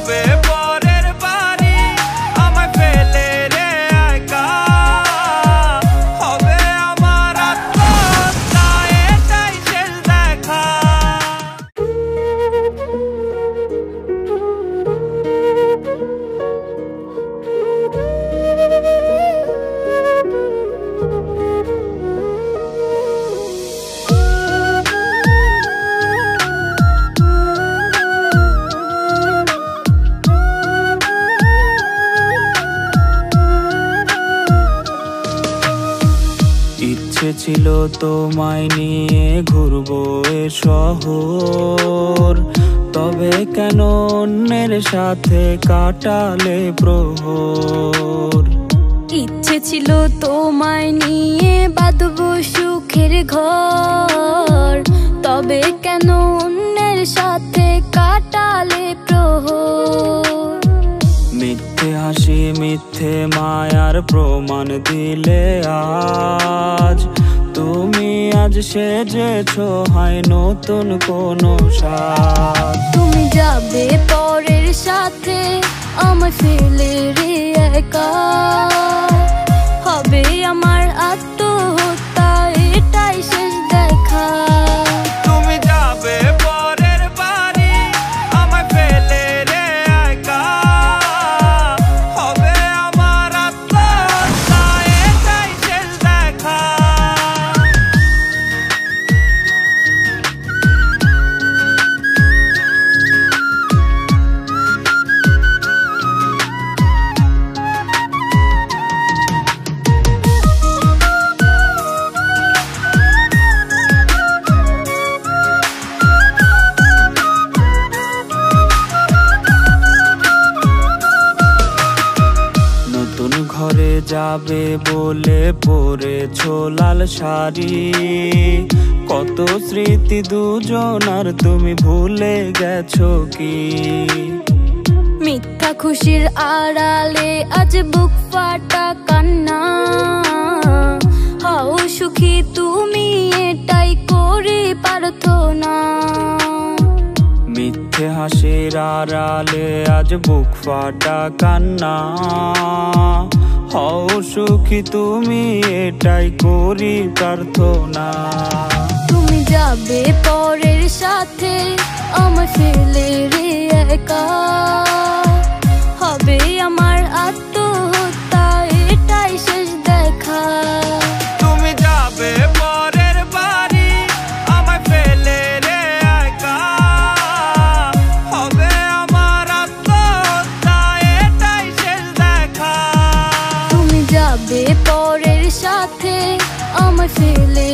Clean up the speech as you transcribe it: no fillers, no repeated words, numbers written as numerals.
যাবে পরের বাড়ি আমায় ফেলে রে একা হবে আমার আত্মহত্যা এটাই শেষ দেখা ইচ্ছে ছিল তোমায় নিয়ে ঘুরবো এ শহর তবে কেন অন্যের সাথে কাটালে প্রহর ইচ্ছে ছিল তোমায় নিয়ে বাঁধবো সুখের ঘর তবে কেন অন্যের সাথে কাটালে প্রহর মিথ্যে হাসি মিথ্যে মায়ার প্রমাণ দিলে আজ তুমি আজ সেজেছো হয় নতুন কোনো সাজ তুমি যাবে পরের সাথে আমায় ফেলে রে একা হবে আমার আত্মহত্যা এটাই শেষ দেখা তুমি যাবে পরের বাড়ি আমায় ফেলে রে একা হবে আমার আত্মহত্যা এটাই শেষ দেখা নতুন ঘরে যাবে বলে পরেছো লাল শাড়ি কত স্মৃতি দুজনার তুমি ভুলে গেছো কি মিথ্যা খুশির আড়ালে আজ বুক ফাটা কান্না হও সুখী তুমি এটাই করে প্রার্থনা মিথ্যে হাসির আড়ালে আজ বুক ফাটা কান্না হও সুখী তুমি এটাই করি প্রার্থনা তুমি যাবে পরের সাথে আমায় ফেলে রে একা হবে আমার আত্মহত্যা এটাই শেষ দেখা তুমি যাবে পরের বাড়ি আমায় ফেলে রে একা হবে আমার আত্মহত্যা এটাই শেষ দেখা তুমি যাবে পরের সাথে আমায় ফেলে